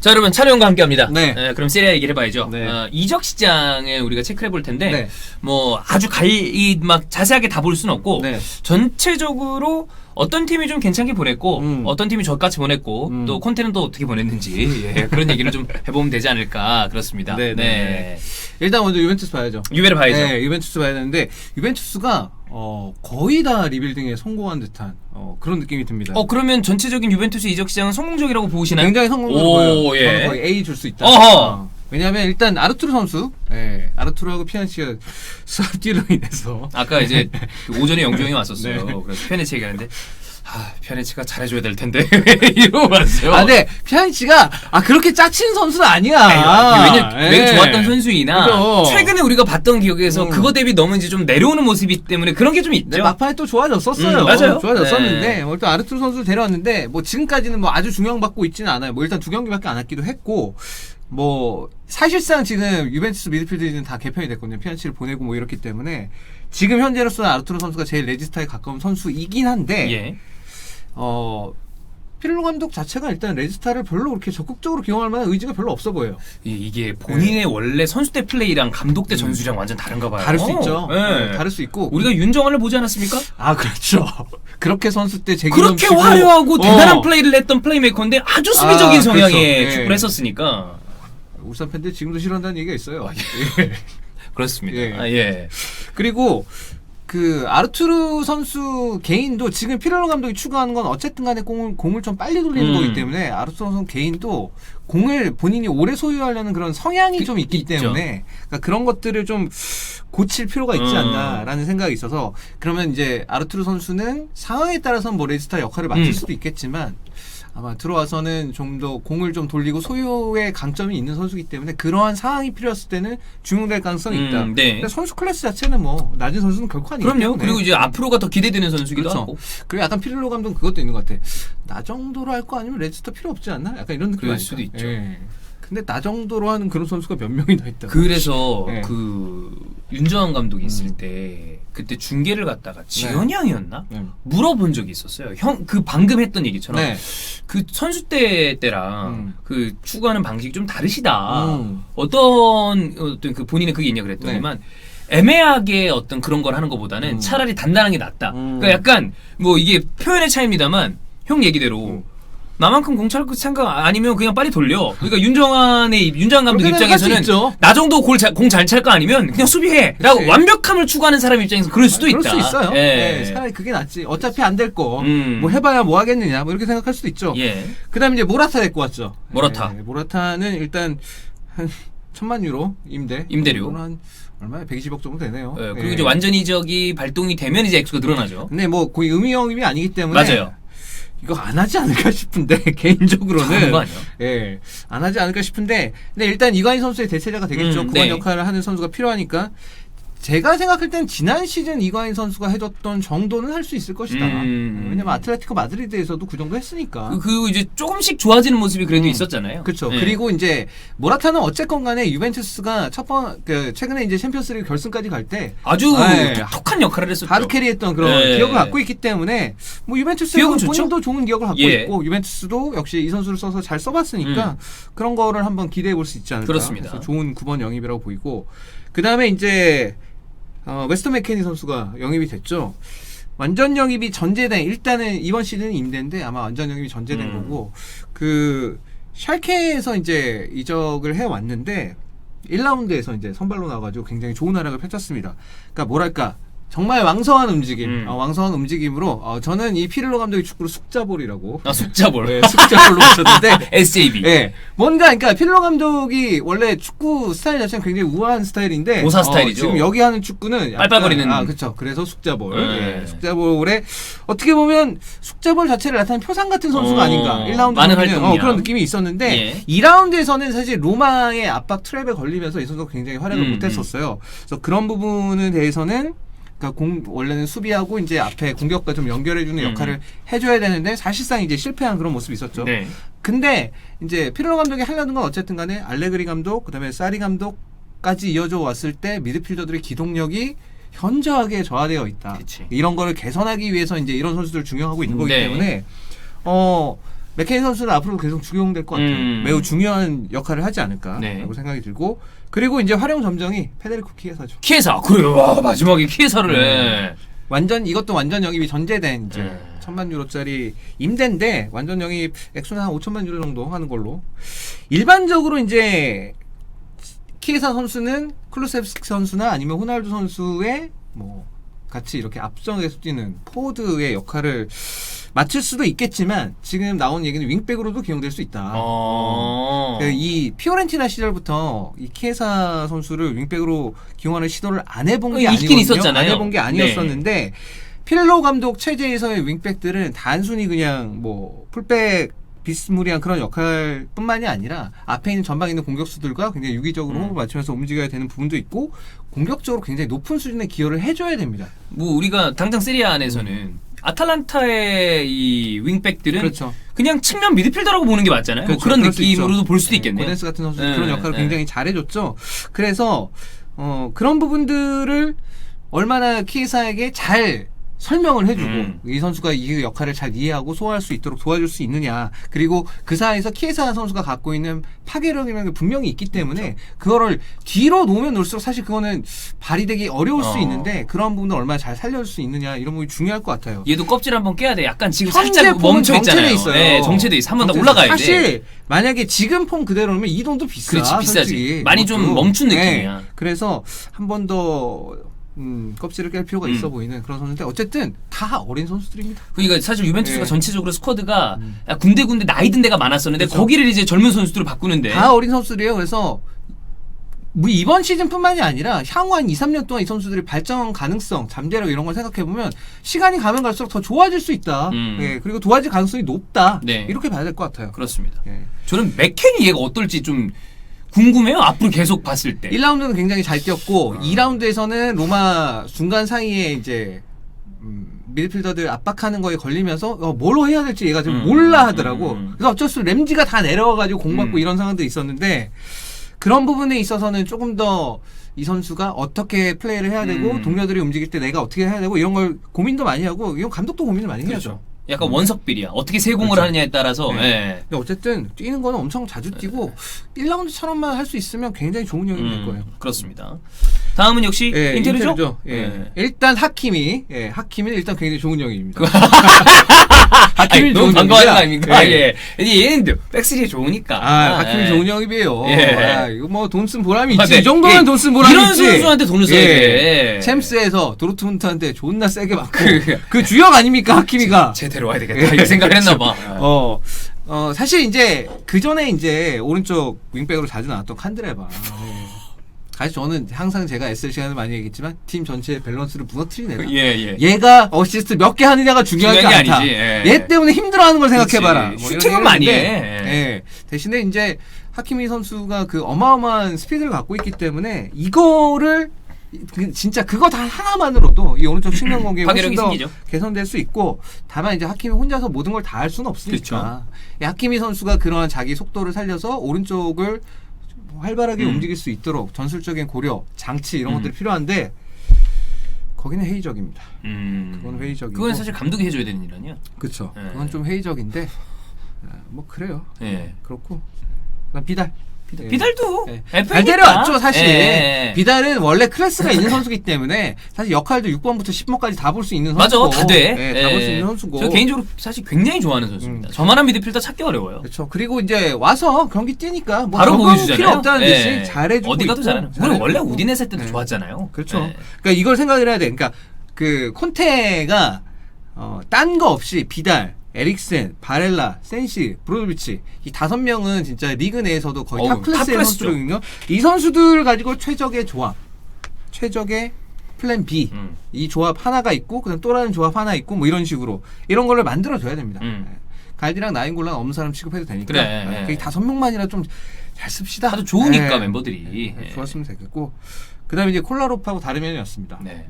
자, 여러분 촬영과 함께합니다. 네. 그럼 세리아 얘기를 해봐야죠. 네. 이적 시장에 우리가 체크를 해볼 텐데 네. 뭐 아주 막 자세하게 다 볼 수는 없고 네. 전체적으로 어떤 팀이 좀 괜찮게 보냈고 어떤 팀이 저같이 보냈고 또 콘테는 또 어떻게 보냈는지 그런 얘기를 좀 해보면 되지 않을까 그렇습니다. 네. 일단 먼저 유벤투스 봐야죠. 유베를 봐야죠. 네, 유벤투스 봐야 되는데 유벤투스가 거의 다 리빌딩에 성공한 듯한 그런 느낌이 듭니다. 그러면 전체적인 유벤투스 이적 시장은 성공적이라고 보시나요? 굉장히 성공적으로 보여요. 예. 저는 거의 A 줄 수 있다. 어허. 왜냐하면 일단 아르투르 선수, 아르투르하고 피아니치가 수압뒤로 인해서 아까 이제 오전에 영종이 왔었어요. 네. 그래서 피아니치 얘기하는데 피아니치가 잘해줘야 될 텐데 이러고 왔어요. 근데 피아니치가 그렇게 짜치는 선수는 아니야. 왜 좋았던 선수이나 그죠. 최근에 우리가 봤던 기억에서 그거 대비 너무 이제 좀 내려오는 모습이기 때문에 그런 게 좀 있죠. 네, 막판에 또 좋아졌었어요. 맞아요. 좋아졌었는데 일단 아르투르 선수 데려왔는데 뭐 지금까지는 뭐 아주 중용받고 있지는 않아요. 뭐 일단 2경기밖에 안 했기도 했고 뭐 사실상 지금 유벤투스 미드필드는 다 개편이 됐거든요. 피아니치를 보내고 뭐 이렇기 때문에 지금 현재로서는 아르투르 선수가 제일 레지스타에 가까운 선수이긴 한데 예. 피를로 감독 자체가 일단 레지스타를 별로 그렇게 적극적으로 기용할 만한 의지가 별로 없어 보여요. 이게 본인의 원래 선수 때 플레이랑 감독 때 전술이랑 완전 다른가 봐요. 다를 수 있죠. 네. 다를 수 있고. 우리가 윤정환을 보지 않았습니까? 그렇죠. 그렇게 선수 때 그렇게 화려하고 대단한 플레이를 했던 플레이메이커인데 아주 수비적인 성향의 그렇죠. 축구를 했었으니까. 울산 팬들 지금도 싫어한다는 얘기가 있어요. 그렇습니다. 예. 그리고 그 아르투르 선수 개인도 지금 피렐로 감독이 추구하는 건 어쨌든 간에 공을 좀 빨리 돌리는 거기 때문에 아르투르 선수 개인도 공을 본인이 오래 소유하려는 그런 성향이 좀 있기 때문에 그러니까 그런 것들을 좀 고칠 필요가 있지 않나라는 생각이 있어서 그러면 이제 아르투르 선수는 상황에 따라서는 뭐 레지스타 역할을 맡을 수도 있겠지만 아마 들어와서는 좀 더 공을 좀 돌리고 소유의 강점이 있는 선수이기 때문에 그러한 상황이 필요했을 때는 중용될 가능성이 있다. 네. 근데 선수 클래스 자체는 뭐 낮은 선수는 결코 아니기 그럼요. 때문에. 그리고 이제 앞으로가 더 기대되는 선수기도 그렇죠. 하고. 그리고 약간 피를로 감독은 그것도 있는 것 같아. 나 정도로 할 거 아니면 레지스터 필요 없지 않나? 약간 이런 느낌이 그럴 수도 있죠. 근데 나 정도로 하는 그런 선수가 몇 명이나 있다. 그래서 네. 그 윤정환 감독이 있을 때 그때 중계를 갔다가 지현이 형이었나? 물어본 적이 있었어요. 형 그 방금 했던 얘기처럼 그 선수 때랑 그 추구하는 방식이 좀 다르시다. 어떤 그 본인은 그게 있냐 그랬더니만 애매하게 어떤 그런 걸 하는 것보다는 차라리 단단한 게 낫다. 그러니까 약간 뭐 이게 표현의 차이입니다만 형 얘기대로 나만큼 공찰 생각 아니면 그냥 빨리 돌려. 그러니까 윤정환 감독 입장에서는 나 정도 공 잘 찰 거 아니면 그냥 수비해라고 완벽함을 추구하는 사람 입장에서 그럴 수도 있다. 그럴 수 있어요. 예. 차라리 그게 낫지. 어차피 안 될 거. 뭐 해봐야 뭐 하겠느냐. 뭐 이렇게 생각할 수도 있죠. 예. 그다음에 이제 모라타 데리고 왔죠. 모라타는 일단 한 1,000만 유로 임대료. 한 얼마야? 120억 정도 되네요. 그리고 이제 완전 이적이 발동이 되면 이제 액수가 늘어나죠. 근데 뭐 거의 의미 영입이 아니기 때문에 맞아요. 이거 안 하지 않을까 싶은데 개인적으로는 거 아니야? 안 하지 않을까 싶은데 근데 일단 이관희 선수의 대체자가 되겠죠. 그런 역할을 하는 선수가 필요하니까 제가 생각할 땐 지난 시즌 이관희 선수가 해줬던 정도는 할 수 있을 것이다. 왜냐면 아틀레티코 마드리드에서도 그 정도 했으니까. 그리고 이제 조금씩 좋아지는 모습이 그래도 있었잖아요. 그렇죠. 그리고 이제 모라타는 어쨌건 간에 유벤투스가 최근에 이제 챔피언스리그 결승까지 갈 때 아주 톡톡한 역할을 했었죠. 바로 캐리했던 그런 기억을 갖고 있기 때문에 뭐 유벤투스는 본인도 좋은 기억을 갖고 있고 유벤투스도 역시 이 선수를 써서 잘 써봤으니까 그런 거를 한번 기대해 볼 수 있지 않을까. 그렇습니다. 그래서 좋은 9번 영입이라고 보이고 그 다음에 이제 웨스턴 맥케니 선수가 영입이 됐죠. 완전 영입이 전제된 일단은 이번 시즌은 임대인데 아마 완전 영입이 전제된 거고 그 샬케에서 이제 이적을 해 왔는데 1라운드에서 이제 선발로 나와가지고 굉장히 좋은 활약을 펼쳤습니다. 그러니까 뭐랄까 정말 왕성한 움직임, 왕성한 움직임으로 저는 이 피를로 감독의 축구를 숙자볼이라고. 숙자볼. 숙자볼로 붙였는데 SJB. 뭔가 그러니까 피를로 감독이 원래 축구 스타일 자체는 굉장히 우아한 스타일인데 오사 스타일이죠. 지금 여기 하는 축구는 약간, 빨빨거리는. 그렇죠. 그래서 숙자볼. 숙자볼에 어떻게 보면 숙자볼 자체를 나타낸 표상 같은 선수가 아닌가. 1라운드 많은 활동량. 그런 느낌이 있었는데 2라운드에서는 사실 로마의 압박 트랩에 걸리면서 이 선수가 굉장히 활약을 못했었어요. 그래서 그런 부분에 대해서는 그러니까 원래는 수비하고 이제 앞에 공격과 좀 연결해주는 역할을 해줘야 되는데 사실상 이제 실패한 그런 모습이 있었죠. 근데 이제 피를로 감독이 하려는 건 어쨌든 간에 알레그리 감독, 그다음에 사리 감독까지 이어져 왔을 때 미드필더들의 기동력이 현저하게 저하되어 있다. 그치. 이런 거를 개선하기 위해서 이제 이런 선수들을 중용하고 있는 거기 때문에 맥케니 선수는 앞으로 계속 중용될 것 같아요. 매우 중요한 역할을 하지 않을까라고 네. 생각이 들고 그리고 이제 활용 점정이 페데리코 키에사죠. 키에사 그래요. 와, 마지막에 키에사를 완전 이것도 완전 영입이 전제된 이제 1,000만 유로짜리 임대인데 완전 영입 액수는 한 5천만 유로 정도 하는 걸로 일반적으로 이제 키에사 선수는 클루세프스키 선수나 아니면 호날두 선수의 뭐 같이 이렇게 앞선에서 뛰는 포워드의 역할을 맡을 수도 있겠지만 지금 나온 얘기는 윙백으로도 기용될 수 있다. 이 피오렌티나 시절부터 이 키에사 선수를 윙백으로 기용하는 시도를 안 해본 게 있긴 아니거든요. 있었잖아요. 안 해본 게 아니었었는데 필로 감독 체제에서의 윙백들은 단순히 그냥 뭐 풀백 비스무리한 그런 역할뿐만이 아니라 앞에 있는 전방에 있는 공격수들과 굉장히 유기적으로 호흡을 맞추면서 움직여야 되는 부분도 있고 공격적으로 굉장히 높은 수준의 기여를 해줘야 됩니다. 뭐 우리가 당장 세리아 안에서는 아탈란타의 이 윙백들은 그렇죠. 그냥 측면 미드필더라고 보는 게 맞잖아요. 그렇죠. 그런 그럴 수 느낌으로도 있죠. 볼 수도 있겠네요. 고덴스 같은 선수 그런 역할을 굉장히 잘해줬죠. 그래서 그런 부분들을 얼마나 키에사에게 잘 설명을 해주고 이 선수가 이 역할을 잘 이해하고 소화할 수 있도록 도와줄 수 있느냐 그리고 그 사이에서 키에사 선수가 갖고 있는 파괴력이라는 게 분명히 있기 때문에 그거를 뒤로 놓으면 놓을수록 사실 그거는 발휘되기 어려울 수 있는데 그런 부분을 얼마나 잘 살려줄 수 있느냐 이런 부분이 중요할 것 같아요. 얘도 껍질 한번 깨야 돼. 약간 지금 현재 살짝 폼은 멈춰 있잖아요. 정체돼 있어요. 네, 정체돼 있어. 한 번 더 올라가야 돼. 사실 만약에 지금 폼 그대로면 이 돈도 비싸. 그렇지, 비싸지. 솔직히. 많이 좀 멈춘 느낌이야. 네. 그래서 한 번 더 껍질을 깰 필요가 있어 보이는 그런 선수인데 어쨌든 다 어린 선수들입니다. 그러니까 사실 유벤투스가 네. 전체적으로 스쿼드가 군데군데 나이 든 데가 많았었는데 그렇죠. 거기를 이제 젊은 선수들을 바꾸는데 다 어린 선수들이에요. 그래서 뭐 이번 시즌뿐만이 아니라 향후 한 2, 3년 동안 이 선수들이 발전 가능성, 잠재력 이런 걸 생각해보면 시간이 가면 갈수록 더 좋아질 수 있다. 예, 그리고 도와질 가능성이 높다. 네. 이렇게 봐야 될 것 같아요. 그렇습니다. 예. 저는 맥켄이 얘가 어떨지 좀 궁금해요. 앞으로 계속 봤을 때. 1라운드는 굉장히 잘 뛰었고 2라운드에서는 로마 중간 사이에 이제 미드필더들 압박하는 거에 걸리면서 뭘로 해야 될지 얘가 좀 몰라 하더라고. 그래서 어쩔 수 없이 램지가 다 내려와가지고 공 받고 이런 상황도 있었는데 그런 부분에 있어서는 조금 더 이 선수가 어떻게 플레이를 해야 되고 동료들이 움직일 때 내가 어떻게 해야 되고 이런 걸 고민도 많이 하고 이건 감독도 고민을 많이 그렇죠. 해야죠. 약간 원석비리야. 어떻게 세공을 그렇죠. 하느냐에 따라서. 네. 예. 근데 어쨌든 뛰는 거는 엄청 자주 뛰고 1라운드처럼만 할 수 있으면 굉장히 좋은 영입이 될 거예요. 그렇습니다. 다음은 역시 예, 인테르죠? 예. 예. 일단 하키미는 일단 굉장히 좋은 영입니다. 아니, 너무 반가워하는 거 아닙니까? 예. 예. 얘는 백스리에 좋으니까. 하키미 예. 좋은 영입이에요. 예. 이거 뭐 돈 쓴 보람이 있지. 네. 이 정도면 예. 돈 쓴 보람이 이런 있지. 선수한테 돈을 써야 돼. 챔스에서 도르트문트한테 존나 세게 맞고 그 주역 아닙니까 하키미가? 제대로 와야 되겠다. 이 생각을 했나 봐. 사실 이제 그 전에 이제 오른쪽 윙백으로 자주 나왔던 칸드레바. 사실 저는 항상 제가 SL 시간에 많이 얘기했지만 팀 전체의 밸런스를 무너뜨린 애다. 예. 얘가 어시스트 몇 개 하느냐가 중요한 게 중요한 게 않다. 아니지. 예. 얘 때문에 힘들어하는 걸 생각해봐라. 뭐 이런 슈팅은 많이 얘기를 해. 했는데, 예. 대신에 이제 하키미 선수가 그 어마어마한 스피드를 갖고 있기 때문에 이거를 진짜 그거 다 하나만으로도 이 오른쪽 측면 공격이 훨씬 파괴력이 더 생기죠. 개선될 수 있고 다만 이제 하키미 혼자서 모든 걸 다 할 수는 없으니까 그렇죠. 이 하키미 선수가 그러한 자기 속도를 살려서 오른쪽을 활발하게 움직일 수 있도록 전술적인 고려, 장치 이런 것들이 필요한데 거기는 회의적입니다. 그건 회의적이고 그건 사실 감독이 해줘야 되는 일 아니야? 그렇죠. 예. 그건 좀 회의적인데 뭐 그래요. 예. 그렇고 그다음 비달. 비달도 예. FA 잘 니까. 데려왔죠 사실. 예. 비달은 원래 클래스가 있는 선수기 때문에 사실 역할도 6번부터 10번까지 다 볼 수 있는 맞아, 선수고. 다 돼. 예, 다 볼 수 있는 선수고. 저 개인적으로 사실 굉장히 좋아하는 선수입니다. 저만한 미드필더 찾기 어려워요. 그렇죠. 그리고 이제 와서 경기 뛰니까 뭐 바로 적응 보여주잖아요. 필요 없다는 듯이 예. 잘해주고 어디 가도 있고, 잘하는. 우리 잘해주고 원래 있고. 우디네세 때도 네. 좋았잖아요. 그렇죠. 예. 그러니까 이걸 생각을 해야 돼. 그러니까 그 콘테가 딴 거 없이 비달, 에릭센, 바렐라, 센시, 브로조비치 이 5명은 진짜 리그 내에서도 거의 탑 클래스의 클래스죠. 선수들이거든요. 이 선수들 가지고 최적의 조합, 최적의 플랜 B 이 조합 하나가 있고 그다음 또 다른 조합 하나 있고 뭐 이런 식으로 이런 걸로 만들어줘야 됩니다. 예. 갈디랑 나인골랑 없는 사람 취급해도 되니까 그래. 그 5명만이라 좀 잘 씁시다. 다들 좋으니까 예. 멤버들이. 예. 좋았으면 되겠고 그다음에 이제 콜라롭하고 다른 면이었습니다. 네.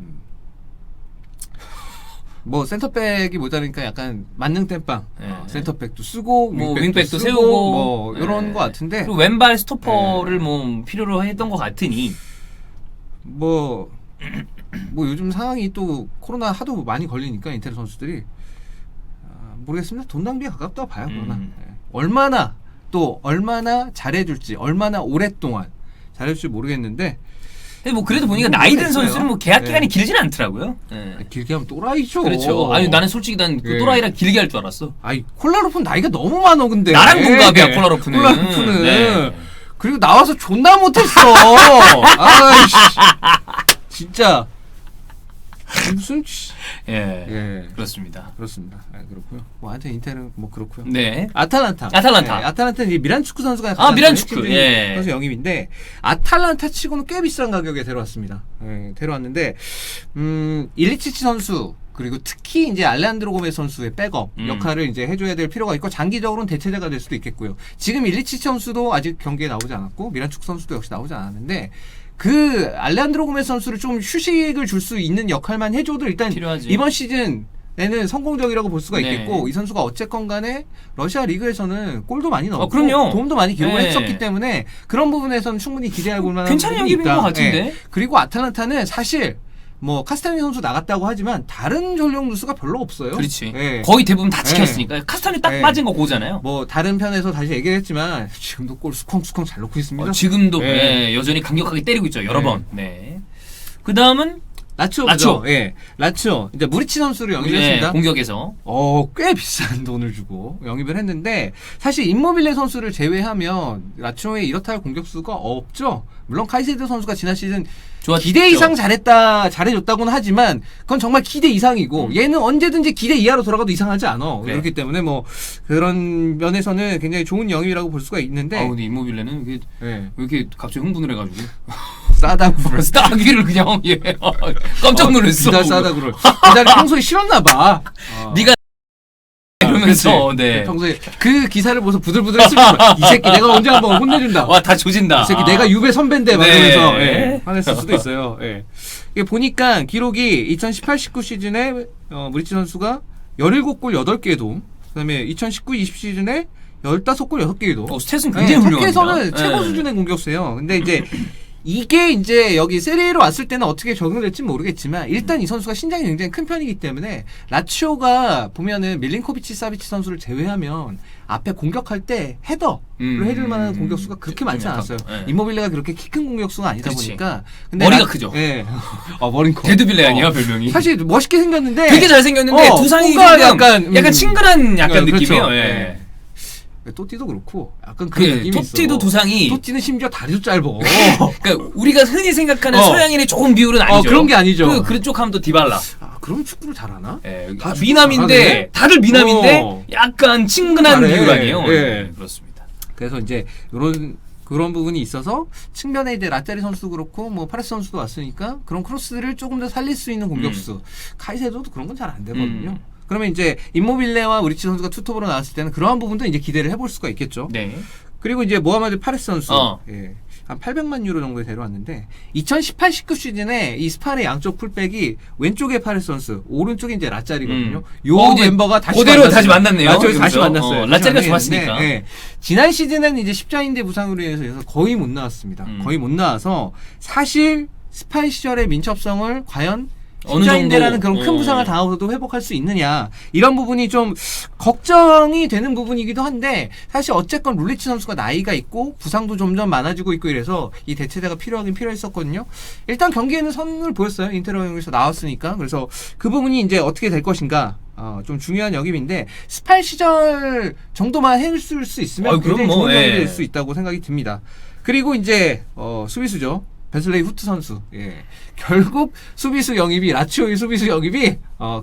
뭐 센터백이 모자라니까 약간 만능 땜빵 센터백도 쓰고 뭐 윙백도 윙백도 쓰고, 세우고 뭐 이런 거 같은데 그리고 왼발 스토퍼를 뭐 필요로 했던 것 같으니 뭐 요즘 상황이 또 코로나 하도 많이 걸리니까 인테르 선수들이 모르겠습니다. 돈 낭비에 가깝다고 봐요. 그러나 얼마나 잘해줄지, 얼마나 오랫동안 잘해줄지 모르겠는데. 근데 뭐 그래도 보니까 나이 든 선수는 뭐 계약 기간이 길지는 않더라고요. 길게 하면 또라이죠. 그렇죠. 아니 나는 솔직히 난 그 또라이라 길게 할 줄 알았어. 아니 콜라로프는 나이가 너무 많어 근데. 나랑 동갑이야 콜라로프는. 네. 그리고 나와서 존나 못했어. 아이씨. 진짜. 무슨 그렇습니다. 그렇고요. 뭐 하여튼 인텔은 뭐 그렇고요. 네. 아탈란타는 이제 미란 축구 선수가 미란 축구 선수 영입인데 아탈란타 치고는 꽤 비싼 가격에 데려왔습니다. 데려왔는데 일리치치 선수 그리고 특히 이제 알레한드로 고메스 선수의 백업 역할을 이제 해줘야 될 필요가 있고 장기적으로는 대체자가 될 수도 있겠고요. 지금 일리치치 선수도 아직 경기에 나오지 않았고 미란 축구 선수도 역시 나오지 않았는데. 그 알레한드로 고메스 선수를 좀 휴식을 줄 수 있는 역할만 해줘도 일단 필요하지. 이번 시즌에는 성공적이라고 볼 수가 있겠고 이 선수가 어쨌건 간에 러시아 리그에서는 골도 많이 넣었고 도움도 많이 기록을 했었기 때문에 그런 부분에서는 충분히 기대해 볼 만한 괜찮은 영입인 것 같은데. 그리고 아탈란타는 사실 뭐 카스타니 선수 나갔다고 하지만 다른 전력 누수가 별로 없어요. 그렇지. 거의 대부분 다 지켰으니까 카스타니 딱 빠진 거 그거잖아요. 뭐 다른 편에서 다시 얘기했지만 지금도 골 수컹수컹 잘 넣고 있습니다. 지금도 여전히 강력하게 때리고 있죠. 여러 번. 네. 그 다음은 라치오. 라치오. 이제 무리치 선수를 영입했습니다. 공격에서. 꽤 비싼 돈을 주고 영입을 했는데 사실 임모빌레 선수를 제외하면 라치오에 이렇다 할 공격수가 없죠. 물론 카이세도 선수가 지난 시즌 기대 이상 잘해줬다고는 하지만 그건 정말 기대 이상이고 얘는 언제든지 기대 이하로 돌아가도 이상하지 않아. 그렇기 때문에 뭐 그런 면에서는 굉장히 좋은 영입이라고 볼 수가 있는데. 근데 임모빌레는 왜 이렇게 갑자기 흥분을 해가지고. 싸다구를. 싸기를 그냥, 깜짝 놀랐어. 싸다구를. 나 평소에 싫었나봐. 네가 이러면서, 평소에 그 기사를 보면서 부들부들 했을 거야. 이 새끼 내가 언제 한번 혼내준다. 와, 다 조진다. 이 새끼 내가 유배 선배인데, 막 이러면서, 화냈을 수도 있어요. 이게 보니까 기록이 2018-19 시즌에, 무리치 선수가 17골 8개의 도움, 그 다음에 2019-20 시즌에 15골 6개의 도움. 스탯은 굉장히 훌륭합니다. 터키에서는 최고 수준의 공격수예요. 근데 이제, 이게 이제 여기 세리에로 왔을 때는 어떻게 적용될지 모르겠지만 일단 이 선수가 신장이 굉장히 큰 편이기 때문에 라치오가 보면은 밀린코비치 사비치 선수를 제외하면 앞에 공격할 때 헤더를 해줄 만한 공격수가 그렇게 많지 않았어요. 임모빌레가 그렇게 키 큰 공격수가 아니다 보니까 근데 머리가 크죠. 머리가 데드빌레 아니야 별명이. 사실 멋있게 생겼는데 되게 잘생겼는데 두상이 약간 친근한 느낌이에요. 그렇죠. 또띠도 그렇고 약간 그런 느낌이 있어. 또띠도 두상이 또띠는 심지어 다리도 짧아. 그러니까 우리가 흔히 생각하는 서양인의 좋은 비율은 아니죠. 그런 게 아니죠. 그쪽 하면 또 디발라. 그럼 축구를 잘하나? 다 미남인데 다들 미남인데 약간 친근한 비율 아니에요. 그렇습니다. 그래서 이제 그런 부분이 있어서 측면에 이제 라짜리 선수도 그렇고 뭐 파레스 선수도 왔으니까 그런 크로스를 조금 더 살릴 수 있는 공격수. 카이세도도 그런 건 잘 안 되거든요. 그러면 이제 임모빌레와 우리치 선수가 투톱으로 나왔을 때는 그러한 부분도 이제 기대를 해볼 수가 있겠죠. 그리고 이제 모하메드 파레스 선수 한 800만 유로 정도에 데려왔는데 2018-19 시즌에 이 스팔의 양쪽 풀백이 왼쪽에 파레스 선수, 오른쪽에 이제 라짜리거든요. 요 멤버가 다시 만났네요. 라짜리가 다시 만났어요. 라짜리가 좋았으니까. 지난 시즌에는 이제 십자인대 부상으로 인해서 거의 못 나왔습니다. 거의 못 나와서 사실 스팔 시절의 민첩성을 과연 십자인대라는 그런 큰 부상을 당하고도 회복할 수 있느냐 이런 부분이 좀 걱정이 되는 부분이기도 한데 사실 어쨌건 룰리치 선수가 나이가 있고 부상도 점점 많아지고 있고 이래서 이 대체자가 필요하긴 필요했었거든요. 일단 경기에는 선을 보였어요. 인테리어에서 나왔으니까. 그래서 그 부분이 이제 어떻게 될 것인가 좀 중요한 역입인데 스팔 시절 정도만 해줄 수 있으면 굉장히 좋은 역이 될 수 있다고 생각이 듭니다. 그리고 이제 수비수죠. 베슬레이 후트 선수. 결국 수비수 영입이 라치오의 수비수 영입이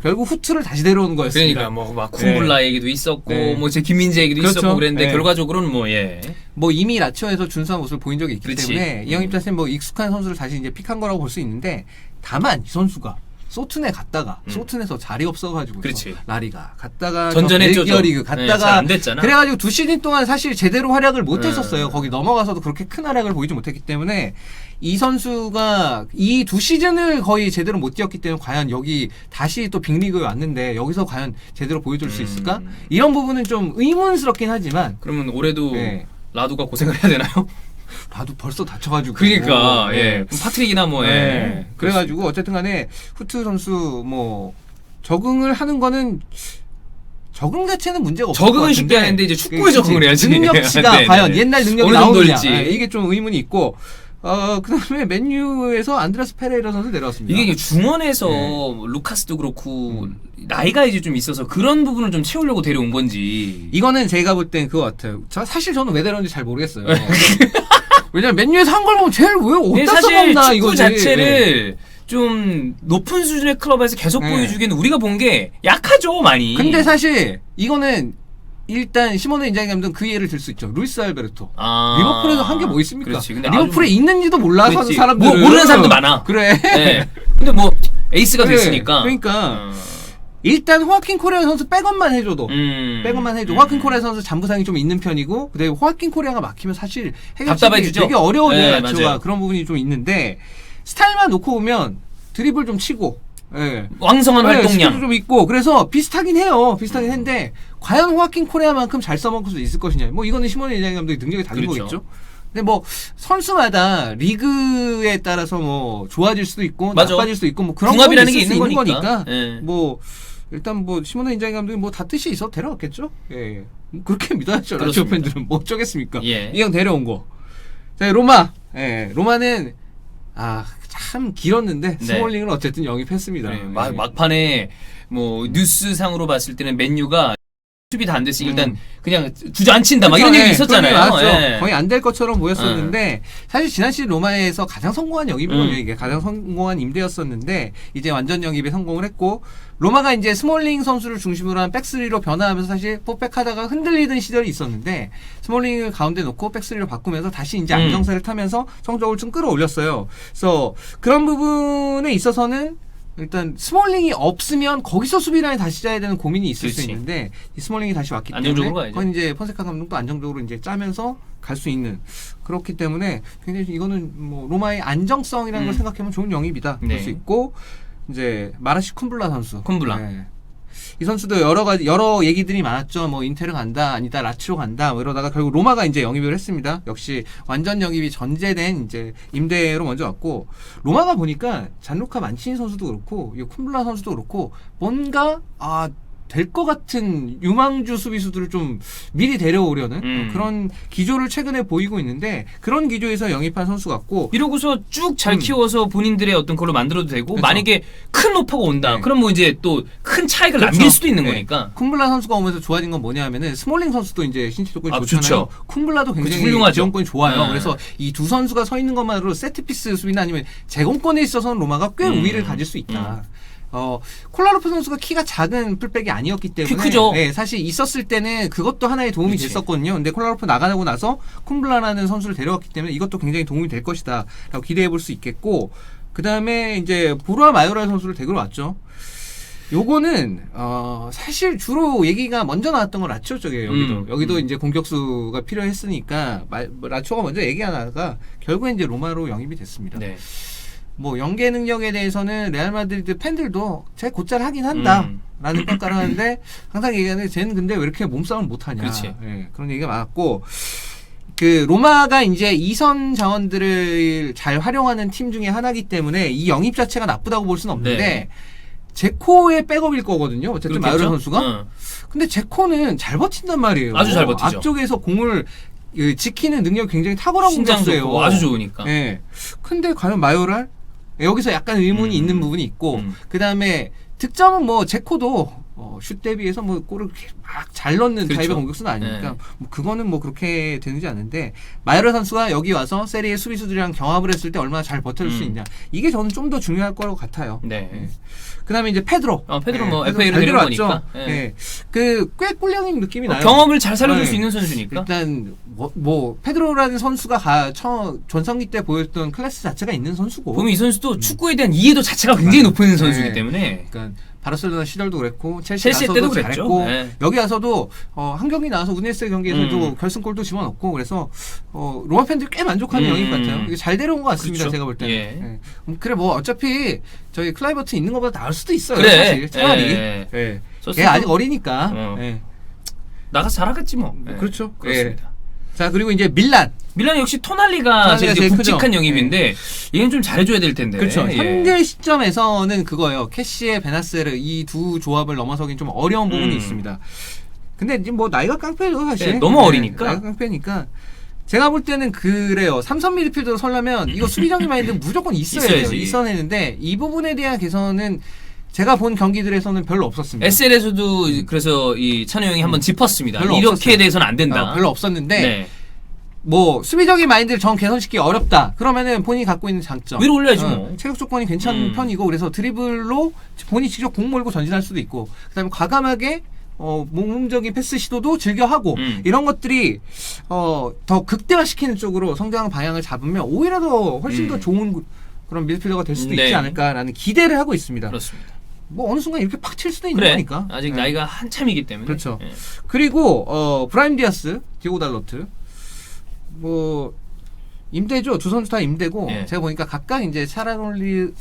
결국 후트를 다시 데려오는 거였습니다. 그러니까 막 쿰블라 얘기도 있었고 뭐 제 김민재 얘기도 있었고 그랬는데 결과적으로는 뭐 이미 라치오에서 준수한 모습을 보인 적이 있기 때문에 이 영입 자체는 뭐 익숙한 선수를 다시 이제 픽한 거라고 볼 수 있는데 다만 이 선수가 소튼에 갔다가 소튼에서 자리 없어가지고 라리가 갔다가 전전했죠. 벨기어 리그 갔다가 안 됐잖아. 그래가지고 2시즌 동안 사실 제대로 활약을 못했었어요. 거기 넘어가서도 그렇게 큰 활약을 보이지 못했기 때문에 이 선수가 이 2시즌을 거의 제대로 못 뛰었기 때문에 과연 여기 다시 또 빅리그에 왔는데 여기서 과연 제대로 보여줄 수 있을까? 이런 부분은 좀 의문스럽긴 하지만 그러면 올해도 라두가 고생을 해야 되나요? 라두 벌써 다쳐가지고 그러니까 파트릭이나 그래가지고 어쨌든 간에 후트 선수 뭐 적응을 하는 거는 적응 자체는 문제가 없을 적응은 쉽게 하는데 이제 축구에 적응을 해야지. 능력치가 네, 과연 네. 옛날 능력이 어느 나오느냐. 정도일지. 이게 좀 의문이 있고 그다음에 맨유에서 안드레스 페레이라 선수 내려왔습니다. 이게 중원에서 루카스도 그렇고 나이가 이제 좀 있어서 그런 부분을 좀 채우려고 데려온 건지. 이거는 제가 볼 땐 그거 같아요. 사실 저는 왜 데려온지 잘 모르겠어요. 왜냐면 맨유에서 한 걸 보면 쟤를 왜 어디다 사실 써먹나 축구 이거지. 자체를 좀 높은 수준의 클럽에서 계속 보여주기는 우리가 본 게 약하죠 많이. 근데 사실 이거는 일단 시모네 인자기 감독은 그 예를 들 수 있죠. 루이스 알베르토. 리버풀에서 한 게 뭐 있습니까? 그렇지. 근데 리버풀에 있는지도 몰라서 하는 사람들 모르는 사람도 많아. 그래. 네. 근데 뭐 에이스가 됐으니까. 그러니까 일단 호아킨 코레아 선수 백업만 해줘도 백업만 해줘. 호아킨 코레아 선수 잔부상이 좀 있는 편이고, 근데 호아킨 코레아가 막히면 사실 답답해지죠. 되게 어려워요. 네, 라치오가 그런 부분이 좀 있는데 스타일만 놓고 보면 드리블 좀 치고. 네. 왕성한 활동량 스피드 좀 있고 그래서 비슷하긴 해요. 비슷하긴 한데 과연 호아킨 코레아만큼 잘 써먹을 수 있을 것이냐. 뭐 이거는 시모네 인자기 감독의 능력이 다른 그렇죠. 거겠죠. 근데 뭐 선수마다 리그에 따라서 뭐 좋아질 수도 있고 나빠질 수도 있고 뭐 그런 궁합이라는 게 있을 있는 수 거니까. 뭐 일단 뭐 시모네 인자기 감독이 뭐 다 뜻이 있어 데려왔겠죠. 예. 그렇게 믿어야죠. 라치오 팬들은 뭐 어쩌겠습니까. 예. 이 형 데려온 거. 자 로마. 예. 로마는 참 길었는데 스몰링을 어쨌든 영입했습니다. 네, 막판에 뭐 뉴스상으로 봤을 때는 맨유가 수비 다 안 됐으니 일단 그냥 주저앉힌다 막 이런 얘기 있었잖아요. 거의 안 될 것처럼 보였었는데 사실 지난 시즌 로마에서 가장 성공한 영입이거든요. 이게 가장 성공한 임대였었는데 이제 완전 영입에 성공을 했고 로마가 이제 스몰링 선수를 중심으로 한 백스리로 변화하면서 사실 포백하다가 흔들리던 시절이 있었는데 스몰링을 가운데 놓고 백스리로 바꾸면서 다시 이제 안정세를 타면서 성적을 좀 끌어올렸어요. 그래서 그런 부분에 있어서는 일단 스몰링이 없으면 거기서 수비라인을 다시 짜야 되는 고민이 있을 수 있는데 이 스몰링이 다시 왔기 때문에 그건 이제 폰세카 감독도 안정적으로 이제 짜면서 갈 수 있는 그렇기 때문에 굉장히 이거는 뭐 로마의 안정성이라는 걸 생각하면 좋은 영입이다 볼 수 있고 이제 마라시 쿰블라 선수. 네. 이 선수도 여러 얘기들이 많았죠. 뭐 인테르 간다, 아니다 라치오 간다. 뭐 이러다가 결국 로마가 이제 영입을 했습니다. 역시 완전 영입이 전제된 이제 임대로 먼저 왔고 로마가 보니까 잔루카 만치니 선수도 그렇고 이 쿰블라 선수도 그렇고 뭔가 될 것 같은 유망주 수비수들을 좀 미리 데려오려는 그런 기조를 최근에 보이고 있는데 그런 기조에서 영입한 선수 같고 이러고서 쭉 잘 키워서 본인들의 어떤 걸로 만들어도 되고 만약에 큰 오퍼가 온다 그럼 뭐 이제 또 큰 차익을 남길 수도 있는 거니까 쿰블라 선수가 오면서 좋아진 건 뭐냐면은 스몰링 선수도 이제 신체 조건이 좋잖아요. 쿰블라도 굉장히 훌륭하죠. 지원권이 좋아요. 그래서 이 두 선수가 서 있는 것만으로 세트피스 수비나 아니면 제공권에 있어서는 로마가 꽤 우위를 가질 수 있다. 콜라로프 선수가 키가 작은 풀백이 아니었기 때문에 크죠. 네, 사실 있었을 때는 그것도 하나의 도움이 됐었거든요. 근데 콜라로프 나가고 나서 쿰블라라는 선수를 데려왔기 때문에 이것도 굉장히 도움이 될 것이다 라고 기대해 볼 수 있겠고 그 다음에 이제 보루아 마요랄 선수를 데리러 왔죠. 요거는 사실 주로 얘기가 먼저 나왔던 건 라치오 쪽이에요. 여기도 이제 공격수가 필요했으니까 라치오가 먼저 얘기하다가 결국에 이제 로마로 영입이 됐습니다. 네. 뭐 연계 능력에 대해서는 레알 마드리드 팬들도 제 곧잘 하긴 한다 라는 평가를 하는데 항상 얘기하는데 쟤는 근데 왜 이렇게 몸싸움을 못하냐. 네, 그런 얘기가 많았고 그 로마가 이제 이선 자원들을 잘 활용하는 팀 중에 하나이기 때문에 이 영입 자체가 나쁘다고 볼 수는 없는데 제코의 백업일 거거든요. 어쨌든 마요랄 선수가. 근데 제코는 잘 버틴단 말이에요. 아주 잘 버티죠. 앞쪽에서 공을 지키는 능력이 굉장히 탁월한 공격수예요. 아주 좋으니까. 네. 근데 과연 마요랄? 여기서 약간 의문이 있는 부분이 있고 그 다음에 득점은 뭐 제코도 슛 대비해서 뭐 골을 막 잘 넣는 타입의 공격수는 아니니까 뭐 그거는 뭐 그렇게 되는지 않은데 마요랄 선수가 여기 와서 세리에 수비수들이랑 경합을 했을 때 얼마나 잘 버텨줄 수 있냐 이게 저는 좀 더 중요할 거라고 같아요. 네. 그 다음에 이제 페드로. 페드로 뭐 FA로 데려왔죠. 네. 그 꽤 꿀형인 느낌이 나요. 경험을 잘 살려줄 수 있는 선수니까. 일단 뭐 페드로라는 선수가 전성기 때 보였던 클래스 자체가 있는 선수고. 보면 이 선수도 축구에 대한 이해도 자체가 굉장히 높은 선수이기 때문에. 그러니까 바르셀로나 시절도 그랬고 첼시 때도 잘했고 네. 여기 와서도 한 경기 나와서 우디네스 경기에서도 결승골도 집어넣고 그래서 로마 팬들이 꽤 만족하는 영입 같아요. 이게 잘 데려온 것 같습니다. 그렇죠. 제가 볼 때는. 예. 그래 뭐 어차피 저희 클라이버트 있는 것보다 나을 수도 있어요. 그래. 사실 차라리. 걔 아직 어리니까. 나가서 잘하겠지 뭐. 그렇죠. 그렇습니다. 자, 그리고 이제 밀란 역시 토날리가 제일 제일 굵직한 크죠. 영입인데 얘는 좀 잘해줘야 될 텐데. 그렇죠. 예. 현재 시점에서는 그거예요. 캐시의 베나세르 이 두 조합을 넘어서긴 좀 어려운 부분이 있습니다. 근데 이제 뭐 나이가 깡패죠 사실. 네, 너무 어리니까. 나이가 깡패니까. 제가 볼 때는 그래요. 삼선 미드필더로 설려면 이거 수비적인 마인드 무조건 있어야 돼요. 있어야지. 있어내는데 이 부분에 대한 개선은 제가 본 경기들에서는 별로 없었습니다. SL에서도 그래서 이 찬호 형이 한번 짚었습니다. 별로 이렇게 없었어요. 대해서는 안 된다. 별로 없었는데 네. 뭐 수비적인 마인드를 전 개선시키기 어렵다. 그러면은 본인이 갖고 있는 장점. 위로 올려야지 뭐. 체력 조건이 괜찮은 편이고 그래서 드리블로 본인이 직접 공 몰고 전진할 수도 있고 그다음에 과감하게 모험적인 패스 시도도 즐겨하고 이런 것들이 더 극대화시키는 쪽으로 성장 방향을 잡으면 오히려 더 훨씬 더 좋은 그런 미드필더가 될 수도 네. 있지 않을까라는 기대를 하고 있습니다. 그렇습니다. 뭐 어느 순간 이렇게 팍 칠 수도 있는 그래. 거니까. 아직 네. 나이가 한참이기 때문에. 그렇죠. 예. 그리고 브라임 디아스, 디오고 달로트 뭐 임대죠. 두 선수 다 임대고 예. 제가 보니까 각각 이제 차라놀루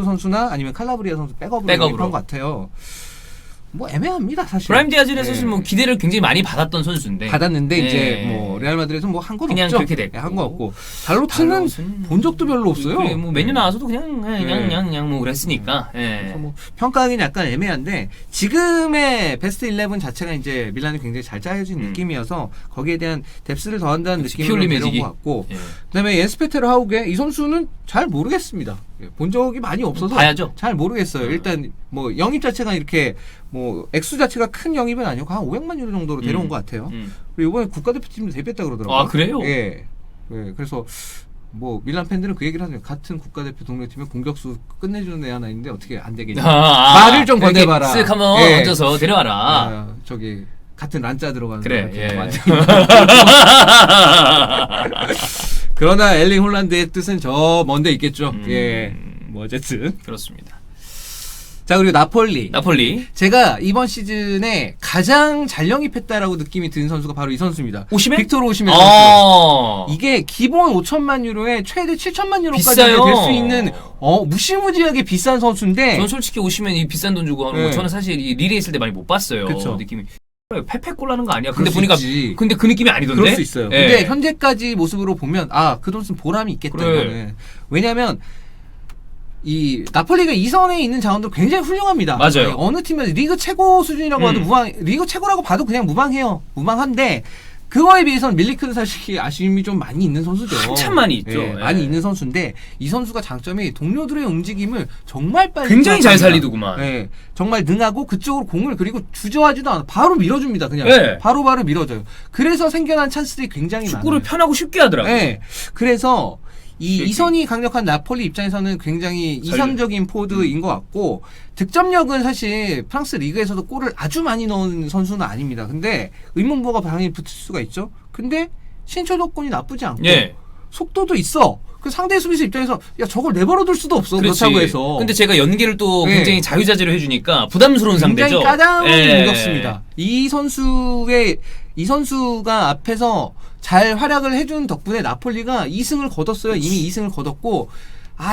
선수나 아니면 칼라브리아 선수 백업으로 백업으로. 한 것 같아요. 뭐 애매합니다 사실. 브라임 디아즈는 예. 사실 뭐 기대를 굉장히 많이 받았던 선수인데. 받았는데 예. 이제 뭐 레알 마드리드에서 뭐 한 건 그냥 없죠. 그렇게 됐고. 한 거 없고 달로트는 본 적도 별로 없어요. 그래, 뭐 메뉴 나와서도 그냥 예. 뭐 그랬으니까. 예. 그래서 뭐 평가하기는 약간 애매한데 지금의 베스트 11 자체가 이제 밀란이 굉장히 잘 짜여진 느낌이어서 거기에 대한 뎁스를 더한다는 느낌으로 피올리 데려온 매직이. 것 같고 예. 그다음에 옌스페테르 하우게 이 선수는 잘 모르겠습니다. 예, 본 적이 많이 없어서 봐야죠. 잘 모르겠어요. 일단 뭐 영입 자체가 이렇게 뭐 액수 자체가 큰 영입은 아니고 한 500만 유로 정도로 데려온 것 같아요. 그리고 이번에 국가대표팀도 데뷔했다 그러더라고요. 아, 그래요? 예. 예. 그래서 뭐 밀란 팬들은 그 얘기를 하네요. 같은 국가대표 동료팀에 공격수 끝내주는 애 하나 있는데 어떻게 안 되겠냐. 말을 좀 이렇게 건네봐라. 쓱 한번 예. 얹어서 데려와라. 저기 같은 란자 들어가는 그래. 것 같은 예. 완전. 그러나 엘링 홀란드의 뜻은 저 먼데 있겠죠. 예. 뭐 어쨌든 그렇습니다. 자 그리고 나폴리. 제가 이번 시즌에 가장 잘 영입했다라고 느낌이 드는 선수가 바로 이 선수입니다. 오시멘? 빅토르 오시멘 선수. 이게 기본 5천만 유로에 최대 7천만 유로까지 될 수 있는 무시무지하게 비싼 선수인데 저는 솔직히 오시면 이 비싼 돈 주고 하는 거 저는 사실 이 리레 있을 때 많이 못 봤어요. 그쵸. 느낌이 패패골 하는 거 아니야? 근데 그럴 보니까 수 있지. 근데 그 느낌이 아니던데. 그럴 수 있어요. 예. 근데 현재까지 모습으로 보면 그 돈 쓴 보람이 있겠다. 그래. 이거는. 왜냐면 이 나폴리가 2선에 있는 자원도 굉장히 훌륭합니다. 맞아요. 어느 팀에서 리그 최고 수준이라고 봐도 리그 최고라고 봐도 그냥 무방해요. 무방한데 그거에 비해서는 밀리크는 사실 아쉬움이 좀 많이 있는 선수죠. 한참 많이 있죠. 예, 예. 많이 있는 선수인데 이 선수가 장점이 동료들의 움직임을 정말 빨리 굉장히 잘 파악합니다. 살리더구만. 예, 정말 능하고 그쪽으로 공을 그리고 주저하지도 않아 바로 밀어줍니다. 그냥 예. 바로바로 밀어줘요. 그래서 생겨난 찬스들이 굉장히 축구를 많아요. 편하고 쉽게 하더라고요. 네. 그래서 이선이 강력한 나폴리 입장에서는 굉장히 이상적인 포드인 것 같고 득점력은 사실 프랑스 리그에서도 골을 아주 많이 넣은 선수는 아닙니다. 근데 의문부가 당연히 붙을 수가 있죠. 근데 신체 조건이 나쁘지 않고 예. 속도도 있어. 그 상대 수비수 입장에서 야 저걸 내버려둘 수도 없어. 그렇지. 그렇다고 해서. 근데 제가 연계를 또 네. 굉장히 자유자재로 해주니까 부담스러운 상대죠. 굉장히 까다로운 예. 무겁습니다. 이 선수가 앞에서 잘 활약을 해준 덕분에 나폴리가 2승을 거뒀어요. 이미 2승을 거뒀고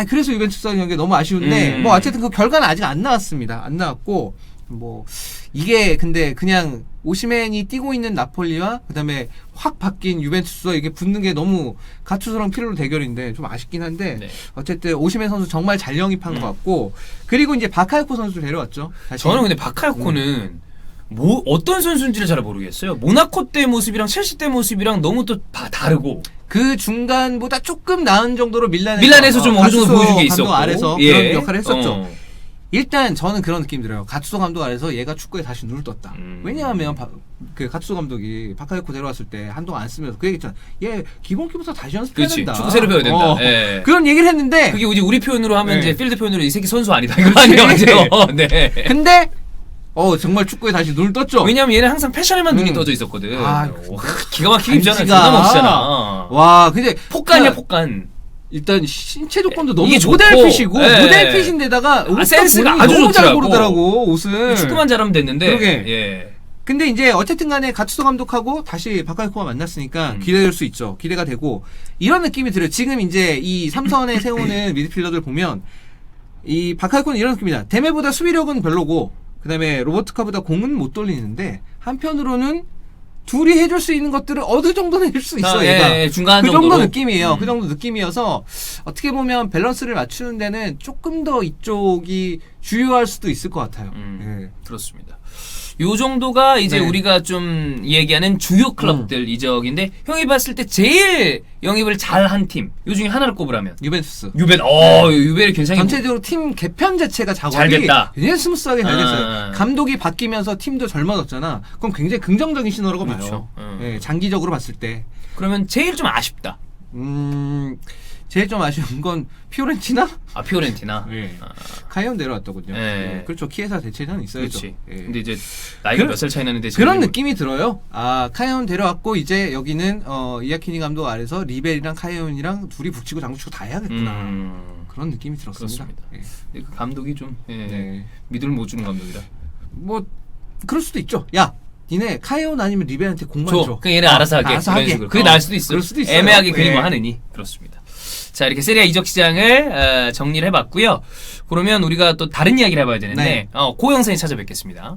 그래서 유벤투스와 경기 너무 아쉬운데 뭐 어쨌든 그 결과는 아직 안 나왔습니다. 안 나왔고 뭐 이게 근데 그냥 오시멘이 뛰고 있는 나폴리와 그다음에 확 바뀐 유벤투스와 이게 붙는 게 너무 가투소랑 피렐로 대결인데 좀 아쉽긴 한데 네. 어쨌든 오시멘 선수 정말 잘 영입한 것 같고 그리고 이제 바카요코 선수를 데려왔죠. 사실. 저는 근데 바카요코는 뭐 어떤 선수인지를 잘 모르겠어요. 모나코 때 모습이랑 첼시 때 모습이랑 너무 또 다르고 그 중간보다 조금 나은 정도로 밀란에서 좀 어느 정도 보여준 게 있었고 감독 아래서 예. 그런 역할을 했었죠. 일단 저는 그런 느낌 들어요. 가투소 감독 아래서 얘가 축구에 다시 눈을 떴다. 왜냐하면 그 가투소 감독이 바카요코 데려왔을 때 한동안 안 쓰면서 그 얘기했잖아. 얘 기본 기부터 다시 연습해야 그렇지. 된다. 축구 새로 배워야 된다. 예. 그런 얘기를 했는데 그게 우리 표현으로 하면 네. 이제 필드 표현으로 이 새끼 선수 아니다 이거 아니에요. 네. 근데 정말 축구에 다시 눈을 떴죠. 왜냐면 얘는 항상 패션에만 눈이 떠져 있었거든. 기가 막히게 입잖아. 간지가. 기가 막히잖아. 와, 근데 폭간이야 폭간. 일단 신체 조건도 너무 이게 좋고. 모델핏이고 예. 모델핏인데다가 옷도 센스가 본인이 아주 너무 잘 좋더라고. 고르더라고 옷을. 축구만 잘하면 됐는데. 그러게. 예. 근데 이제 어쨌든 간에 가투소 감독하고 다시 바카요코가 만났으니까 기대될 수 있죠. 기대가 되고 이런 느낌이 들어요. 지금 이제 이 삼선에 세우는 미드필더들 보면 이 바카요코는 이런 느낌이다. 데메보다 수비력은 별로고 그다음에 로버트카보다 공은 못 돌리는데 한편으로는 둘이 해줄 수 있는 것들을 어느 정도는 해줄 수 있어. 얘가 중간 그 정도로. 정도 느낌이에요. 그 정도 느낌이어서 어떻게 보면 밸런스를 맞추는 데는 조금 더 이쪽이 주요할 수도 있을 것 같아요. 그렇습니다. 요 정도가 이제 네. 우리가 좀 얘기하는 주요 클럽들 이적인데 형이 봤을 때 제일 영입을 잘한 팀 요 중에 하나를 꼽으라면 유벤투스. 유벤이 굉장히 전체적으로 팀 개편 자체가 작업이 잘 됐다. 굉장히 스무스하게 잘 됐어요. 감독이 바뀌면서 팀도 젊어졌잖아. 그럼 굉장히 긍정적인 신호라고 그렇죠. 봐요. 장기적으로 봤을 때. 그러면 제일 좀 아쉽다. 제일 좀 아쉬운 건 피오렌티나? 피오렌티나. 카이온 내려왔더군요. 네. 그렇죠. 키에사 대체는 있어야죠. 그렇지. 근데 이제 나이가 몇 살 차이 나는데 그런 느낌이 들어요. 카이온 데려왔고 이제 여기는 이아키니 감독 아래서 리벨이랑 카이온이랑 둘이 북치고 장구치고 다 해야겠구나. 그런 느낌이 들었습니다. 그렇습니다. 근데 그 감독이 좀 믿음을 못 주는 감독이다. 뭐 그럴 수도 있죠. 야, 니네 카이온 아니면 리벨한테 공만 줘. 그 얘네 알아서 하게. 알아서 하게. 그게 나을 수도 있어요. 그럴 수도 있어요. 애매하게 괜히 뭐 하느니. 그렇습니다. 자, 이렇게 세리아 이적 시장을 정리를 해봤고요. 그러면 우리가 또 다른 이야기를 해봐야 되는데 고 영상에 찾아뵙겠습니다.